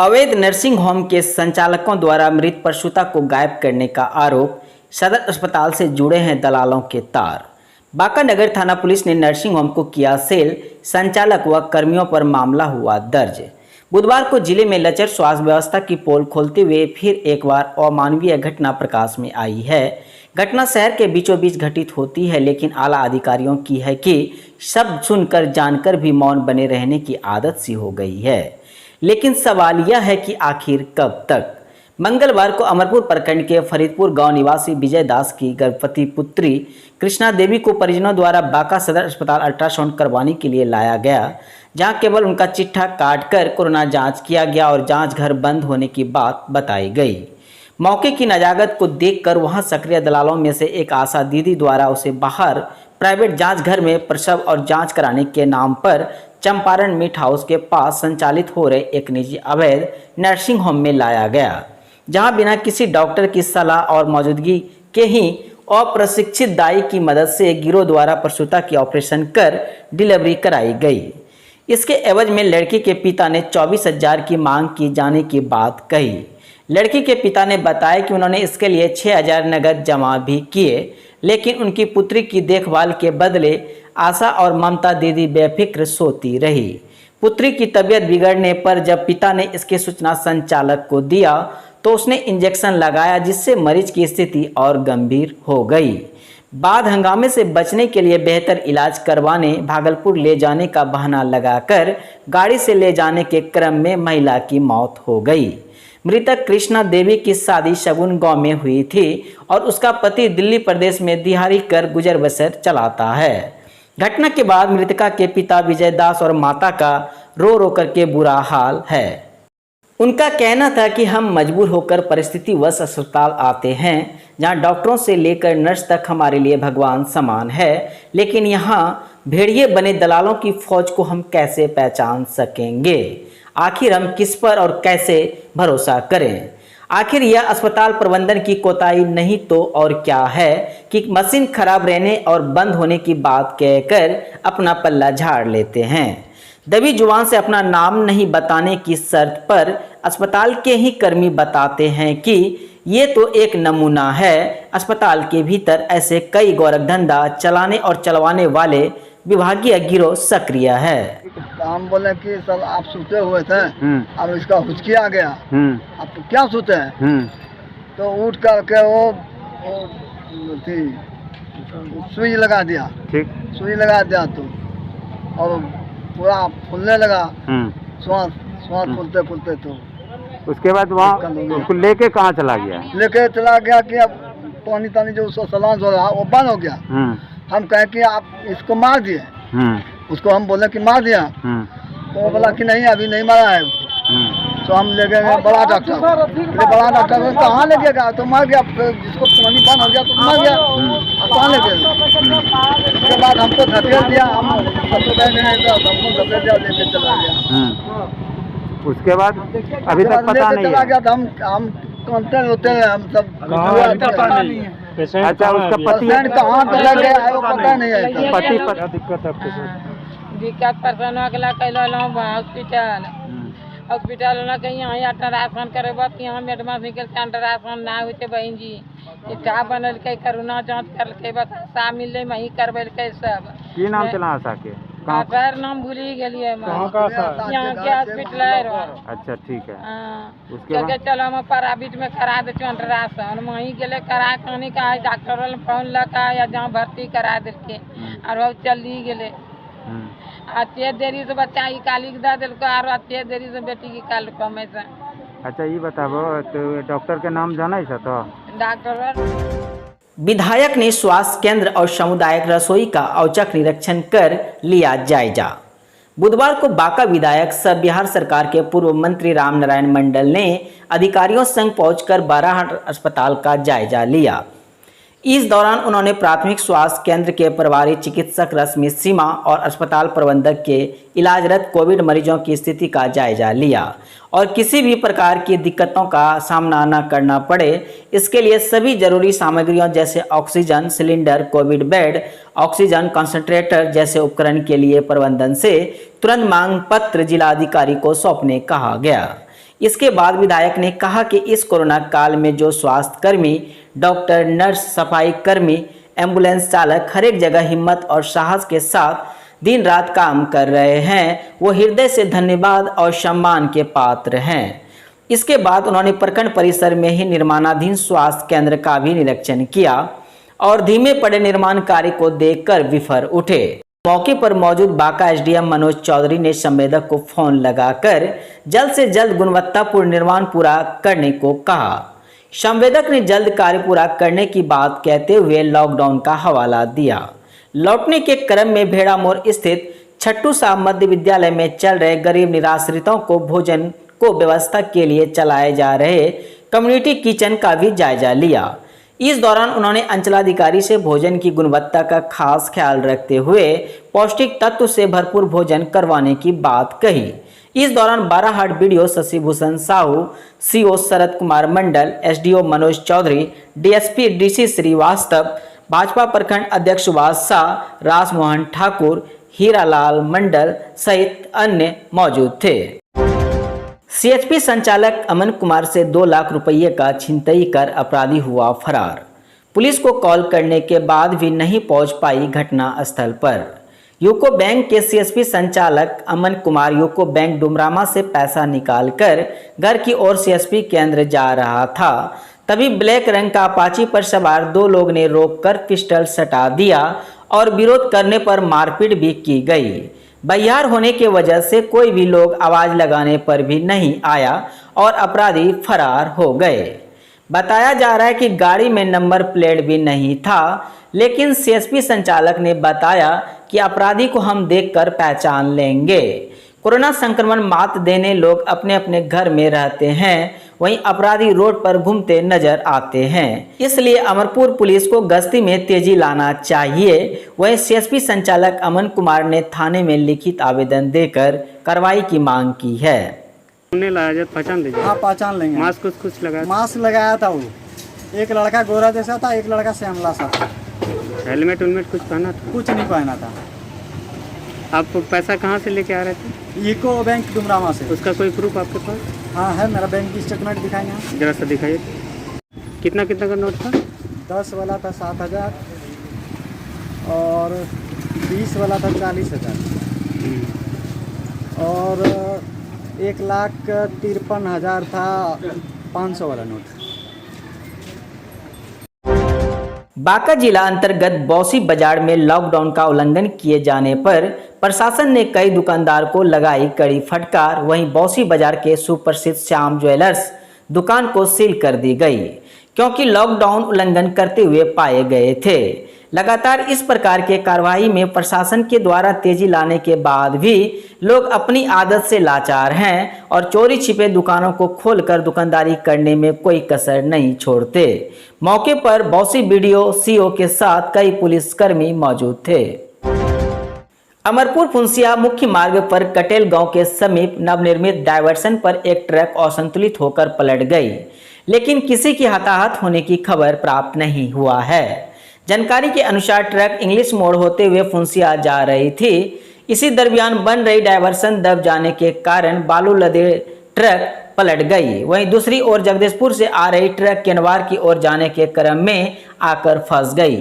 अवैध nursing home के संचालकों द्वारा मृत प्रसूता को गायब करने का आरोप। सदर अस्पताल से जुड़े हैं दलालों के तार। बांका नगर थाना पुलिस ने नर्सिंग होम को किया सेल, संचालक व कर्मियों पर मामला हुआ दर्ज। बुधवार को जिले में लचर स्वास्थ्य व्यवस्था की पोल खोलते हुए फिर एक बार अमानवीय घटना प्रकाश में आई है। घटना शहर के बीचों बीच घटित होती है, लेकिन आला अधिकारियों की है कि शब्द सुनकर जानकर भी मौन बने रहने की आदत सी हो गई है। लेकिन सवाल यह है कि आखिर कब तक। मंगलवार को अमरपुर प्रखंड के फरीदपुर गांव निवासी विजय दास की गर्भवती पुत्री कृष्णा देवी को परिजनों द्वारा बांका सदर अस्पताल अल्ट्रासाउंड करवाने के लिए लाया गया, जहां केवल उनका चिट्ठा काटकर कोरोना जांच किया गया और जांच घर बंद होने की बात बताई गई। मौके की नजाकत को देखकर वहां सक्रिय दलालों में से एक आशा दीदी द्वारा उसे बाहर प्राइवेट जांच घर में प्रसव और जांच कराने के नाम पर चंपारण मीट हाउस के पास संचालित हो रहे एक निजी अवैध नर्सिंग होम में लाया गया, जहां बिना किसी डॉक्टर की सलाह और मौजूदगी के ही अप्रशिक्षित दाई की मदद से गिरोह द्वारा प्रसूता की ऑपरेशन कर डिलीवरी कराई गई। इसके एवज में लड़की के पिता ने 24,000 की मांग की जाने की बात कही। लड़की के पिता ने बताया कि उन्होंने इसके लिए 6,000 नगद जमा भी किए, लेकिन उनकी पुत्री की देखभाल के बदले आशा और ममता दीदी बेफिक्र सोती रही। पुत्री की तबीयत बिगड़ने पर जब पिता ने इसकी सूचना संचालक को दिया तो उसने इंजेक्शन लगाया, जिससे मरीज की स्थिति और गंभीर हो गई। बाद हंगामे से बचने के लिए बेहतर इलाज करवाने भागलपुर ले जाने का बहाना लगाकर गाड़ी से ले जाने के क्रम में महिला की मौत हो गई। मृतक कृष्णा देवी की शादी शगुन गांव में हुई थी और उसका पति दिल्ली प्रदेश में दिहाड़ी कर गुजर बसर चलाता है। घटना के बाद मृतका के पिता विजय दास और माता का रो रो करके बुरा हाल है। उनका कहना था कि हम मजबूर होकर परिस्थिति वश अस्पताल आते हैं, जहां डॉक्टरों से लेकर नर्स तक हमारे लिए भगवान समान है, लेकिन यहां भेड़िए बने दलालों की फौज को हम कैसे पहचान सकेंगे? आखिर हम किस पर और कैसे भरोसा करें? आखिर यह अस्पताल प्रबंधन की कोताही नहीं तो और क्या है कि मशीन खराब रहने और बंद होने की बात कहकर अपना पल्ला झाड़ लेते हैं। दबी जुबान से अपना नाम नहीं बताने की शर्त पर अस्पताल के ही कर्मी बताते हैं कि ये तो एक नमूना है। अस्पताल के भीतर ऐसे कई गोरखधंधा चलाने और चलवाने वाले विभागीय गिरोह सक्रिय है। हम बोले कि सब आप सोते हुए थे, अब इसका हुचकी आ गया, अब तो क्या सोते हैं? तो उठ करके वो थी सुई लगा दिया। ठीक, सुई लगा दिया तो और पूरा फूलने लगा, श्वास फूलते फूलते। तो उसके बाद वहाँ उसको लेके कहाँ चला गया? लेके चला गया कि अब पानी तानी जो उसको सलांस हो रहा वो बंद हो गया। हम कहे कि आप इसको मार दिए, उसको हम बोले कि मार दिया, तो वो बोला कि नहीं अभी नहीं मारा है। तो हम ले गए बड़ा डॉक्टर, बड़ा डॉक्टर कहाँ ले गया? तो मर गया, जिसको पानी बंद हो गया तो मर गया, कहाँ ले गए? उसके बाद हमको धकेल दिया, हमको धकेल दिया, लेके चला गया। उसके बाद अभी तक पता नहीं चला गया। हम कौनते होते हैं हम सब। अच्छा, उसका पति कहाँ चला गया है वो पता नहीं है। पति दिक्कत परेशान अगला कैल हॉस्पिटल हॉस्पिटल कहीं यहाँ अल्ट्रासाउंड करे बस यहाँ मेडमास निकल के अल्ट्रासाउंड ना होते बहन जी इतना बनल के कोरोना जांच कर बस आशा मिले वही करबे सब। की नाम चला आशा के? सर नाम भूल ही गलिए यहाँ के हॉस्पिटल है। अच्छा ठीक है। उसके चलो हम प्राइवेट में करा दे अल्ट्रासाउंड, वहीं गए करा कहनी का डॉक्टर फोन लगा या जहाँ भर्ती करा दिल्के और चली गए। अत्ते देरी से बच्चा ही काली दे दिल्को और अत्ते देरी से बेटी की काल को हमेशा। अच्छा ये बताबो तो डॉक्टर के नाम जाना है तो? डॉक्टर विधायक ने स्वास्थ्य केंद्र और सामुदायिक रसोई का औचक निरीक्षण कर लिया जायजा। बुधवार को बांका विधायक सह बिहार सरकार के पूर्व मंत्री राम नारायण मंडल ने अधिकारियों संग पहुंचकर बाराहाट अस्पताल का जायजा लिया। इस दौरान उन्होंने प्राथमिक स्वास्थ्य केंद्र के प्रभारी चिकित्सक रश्मि सीमा और अस्पताल प्रबंधक के इलाजरत कोविड मरीजों की स्थिति का जायजा लिया और किसी भी प्रकार की दिक्कतों का सामना न करना पड़े इसके लिए सभी जरूरी सामग्रियों जैसे oxygen cylinder, Covid bed, oxygen concentrator जैसे उपकरण के लिए प्रबंधन से तुरंत मांग पत्र जिलाधिकारी को सौंपने कहा गया। इसके बाद विधायक ने कहा कि इस कोरोना काल में जो स्वास्थ्य कर्मी, डॉक्टर, नर्स, सफाई कर्मी, एम्बुलेंस चालक हर एक जगह हिम्मत और साहस के साथ दिन रात काम कर रहे हैं, वो हृदय से धन्यवाद और सम्मान के पात्र हैं। इसके बाद उन्होंने प्रखंड परिसर में ही निर्माणाधीन स्वास्थ्य केंद्र का भी निरीक्षण किया और धीमे पड़े निर्माण कार्य को देखकर विफर उठे। मौके पर मौजूद बांका एसडीएम मनोज चौधरी ने संवेदक को फोन लगाकर जल्द से जल्द गुणवत्तापूर्ण निर्माण पूरा करने को कहा। संवेदक ने जल्द कार्य पूरा करने की बात कहते हुए लॉकडाउन का हवाला दिया। लौटने के क्रम में भेड़ा मोड़ स्थित छट्टू साहब मध्य विद्यालय में चल रहे गरीब निराश्रितों को भोजन को व्यवस्था के लिए चलाए जा रहे कम्युनिटी किचन का भी जायजा लिया। इस दौरान उन्होंने अंचलाधिकारी से भोजन की गुणवत्ता का खास ख्याल रखते हुए पौष्टिक तत्व से भरपूर भोजन करवाने की बात कही। इस दौरान Barahat BDO Shashibhushan Sahu, CO Sharad Kumar Mandal, SDO Manoj Chaudhary, DSP DC Srivastava, Bhajpa प्रखंड अध्यक्ष सुभाष शाह, राजमोहन ठाकुर, हीरालाल मंडल सहित अन्य मौजूद थे। सीएचपी संचालक अमन कुमार से 2 लाख रुपये का छिनतई कर अपराधी हुआ फरार। पुलिस को कॉल करने के बाद भी नहीं पहुंच पाई घटना स्थल पर। यूको बैंक के सीएचपी संचालक अमन कुमार यूको बैंक डुमरामा से पैसा निकालकर घर की ओर सीएचपी केंद्र जा रहा था। तभी ब्लैक रंग का अपाची पर सवार 2 लोग ने रोककर पिस्टल सटा दिया और विरोध करने पर मारपीट भी की गई। बहियार होने की वजह से कोई भी लोग आवाज लगाने पर भी नहीं आया और अपराधी फरार हो गए। बताया जा रहा है कि गाड़ी में नंबर प्लेट भी नहीं था, लेकिन सीएसपी संचालक ने बताया कि अपराधी को हम देखकर पहचान लेंगे। कोरोना संक्रमण मात देने लोग अपने अपने घर में रहते हैं, वहीं अपराधी रोड पर घूमते नजर आते हैं। इसलिए अमरपुर पुलिस को गश्ती में तेजी लाना चाहिए। वहीं सीएसपी संचालक अमन कुमार ने थाने में लिखित आवेदन देकर कार्रवाई की मांग की है। पहचान लीजिए। हाँ, पहचान लेंगे। मास्क कुछ लगाया? मास्क लगाया था। वो एक लड़का गोरा जैसा था, एक लड़का श्यामला सा था। हेलमेट उलमेट कुछ पहना था? कुछ नहीं पहना था। आप पैसा कहाँ से लेके आ रहे थे? यूको बैंक डुमरामा से। उसका कोई प्रूफ आपके पास? हाँ है, मेरा बैंक की स्टेटमेंट दिखाएंगे। जरा सा दिखाइए। कितना कितना का नोट था? 10 वाला था 7,000 और 20 वाला था 40,000 और 1,53,000 था 500 वाला नोट। बांका जिला अंतर्गत बौसी बाजार में लॉकडाउन का उल्लंघन किए जाने पर प्रशासन ने कई दुकानदार को लगाई कड़ी फटकार। वहीं बौसी बाजार के सुप्रसिद्ध श्याम ज्वेलर्स दुकान को सील कर दी गई, क्योंकि लॉकडाउन उल्लंघन करते हुए पाए गए थे। लगातार इस प्रकार के कार्रवाई में प्रशासन के द्वारा तेजी लाने के बाद भी लोग अपनी आदत से लाचार हैं और चोरी छिपे दुकानों को खोलकर दुकानदारी करने में कोई कसर नहीं छोड़ते। मौके पर बौसी बीडीओ सीओ के साथ कई पुलिसकर्मी मौजूद थे। अमरपुर फुंसिया मुख्य मार्ग पर कटेल गांव के समीप नवनिर्मित डायवर्सन पर एक ट्रक असंतुलित होकर पलट गई, लेकिन किसी की हताहत होने की खबर प्राप्त नहीं हुआ है। जानकारी के अनुसार ट्रक इंग्लिश मोड़ होते हुए फुंसिया जा रही थी। इसी दरमियान बन रही डायवर्सन दब जाने के कारण बालू लदे ट्रक पलट गई। वहीं दूसरी ओर जगदीशपुर से आ रही ट्रक केनवार की ओर जाने के क्रम में आकर फंस गई।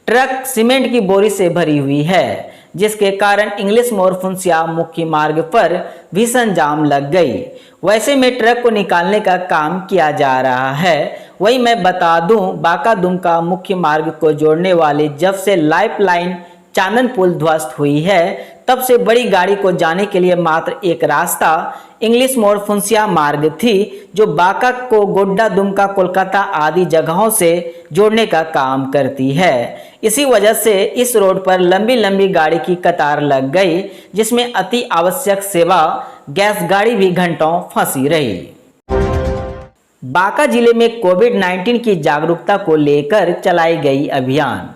ट्रक सीमेंट की बोरी से भरी हुई है, जिसके कारण इंग्लिश मोड़ फुंसिया मुख्य मार्ग पर भीषण जाम लग गई। वैसे में ट्रक को निकालने का काम किया जा रहा है। वहीं मैं बता दूं, बांका दुमका मुख्य मार्ग को जोड़ने वाली जब से लाइफ लाइन चांदन पुल ध्वस्त हुई है, तब से बड़ी गाड़ी को जाने के लिए मात्र एक रास्ता इंग्लिश मोड़ फुंसिया मार्ग थी, जो बांका को गोड्डा, दुमका, कोलकाता आदि जगहों से जोड़ने का काम करती है। इसी वजह से इस रोड पर लंबी लंबी गाड़ी की कतार लग गई, जिसमें अति आवश्यक सेवा गैस गाड़ी भी घंटों फंसी रही। बांका जिले में कोविड-19 की जागरूकता को लेकर चलाई गई अभियान।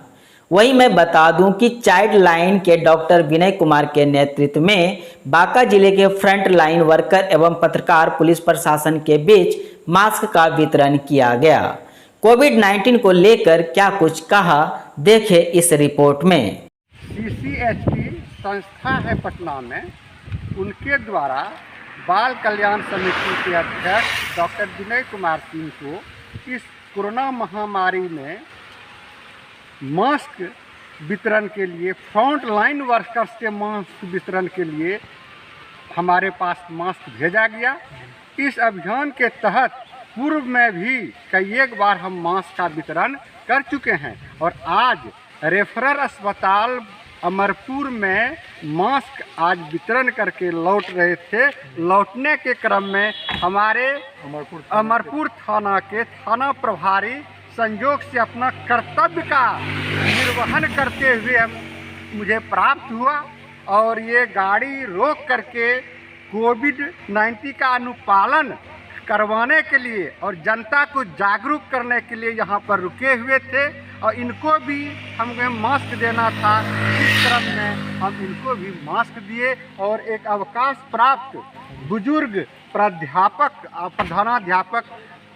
वहीं मैं बता दूं कि चाइल्ड लाइन के डॉक्टर विनय कुमार के नेतृत्व में बांका जिले के फ्रंट लाइन वर्कर एवं पत्रकार पुलिस प्रशासन के बीच मास्क का वितरण किया गया। कोविड-19 को लेकर क्या कुछ कहा, देखें इस रिपोर्ट में। CCHP संस्था है पटना में, उनके द्वारा बाल कल्याण समिति के अध्यक्ष डॉक्टर विनय कुमार सिंह को इस कोरोना महामारी में मास्क वितरण के लिए, फ्रंट लाइन वर्कर्स के मास्क वितरण के लिए हमारे पास मास्क भेजा गया। इस अभियान के तहत पूर्व में भी कई एक बार हम मास्क का वितरण कर चुके हैं और आज रेफरल अस्पताल अमरपुर में मास्क आज वितरण करके लौट रहे थे। लौटने के क्रम में हमारे अमरपुर थाना के थाना प्रभारी संयोग से अपना कर्तव्य का निर्वहन करते हुए मुझे प्राप्त हुआ और ये गाड़ी रोक करके कोविड-19 का अनुपालन करवाने के लिए और जनता को जागरूक करने के लिए यहाँ पर रुके हुए थे और इनको भी हमें मास्क देना था। इस क्रम में हम इनको भी मास्क दिए और एक अवकाश प्राप्त बुजुर्ग प्राध्यापक प्रधानाध्यापक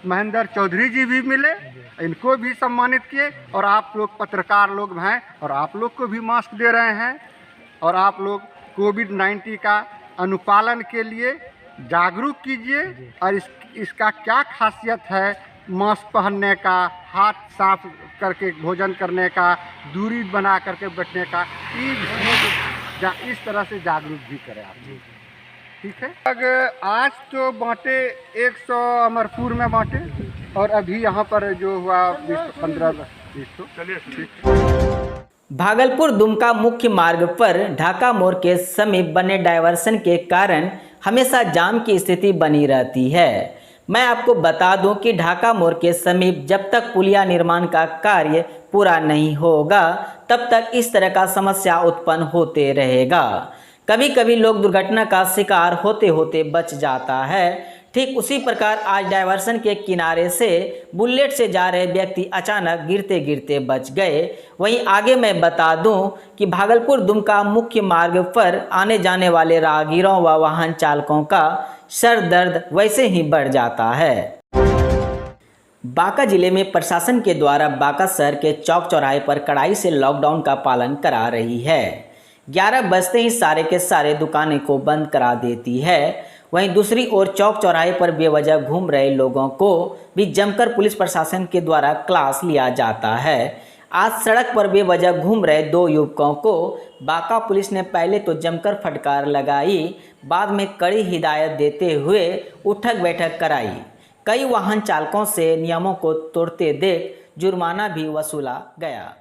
महेंद्र चौधरी जी भी मिले, इनको भी सम्मानित किए और आप लोग पत्रकार लोग हैं और आप लोग को भी मास्क दे रहे हैं और आप लोग कोविड-19 का अनुपालन के लिए जागरूक कीजिए और इसका क्या खासियत है मास्क पहनने का, हाथ साफ करके भोजन करने का, दूरी बना करके बैठने का, इस तरह से जागरूक भी करें आप। ठीक है। आज तो बांटे 100 अमरपुर में बांटे और अभी यहाँ पर जो हुआ 15-20 तो भागलपुर दुमका मुख्य मार्ग पर ढाका मोड़ के समीप बने डायवर्सन के कारण हमेशा जाम की स्थिति बनी रहती है। मैं आपको बता दूं कि ढाका मोड़ के समीप जब तक पुलिया निर्माण का कार्य पूरा नहीं होगा तब तक इस तरह का समस्या उत्पन्न होते रहेगा। कभी कभी लोग दुर्घटना का शिकार होते होते बच जाता है। ठीक उसी प्रकार आज डायवर्सन के किनारे से बुलेट से जा रहे व्यक्ति अचानक गिरते गिरते बच गए। वहीं आगे मैं बता दूं कि भागलपुर दुमका मुख्य मार्ग पर आने जाने वाले राहगीरों व वाहन चालकों का सर दर्द वैसे ही बढ़ जाता है। बांका जिले में प्रशासन के द्वारा बांका शहर के चौक चौराहे पर कड़ाई से लॉकडाउन का पालन करा रही है। 11 बजते ही सारे के सारे दुकानें को बंद करा देती है। वहीं दूसरी ओर चौक चौराहे पर बेवजह घूम रहे लोगों को भी जमकर पुलिस प्रशासन के द्वारा क्लास लिया जाता है। आज सड़क पर बेवजह घूम रहे 2 युवकों को बांका पुलिस ने पहले तो जमकर फटकार लगाई, बाद में कड़ी हिदायत देते हुए उठक बैठक कराई। कई वाहन चालकों से नियमों को तोड़ते देख जुर्माना भी वसूला गया।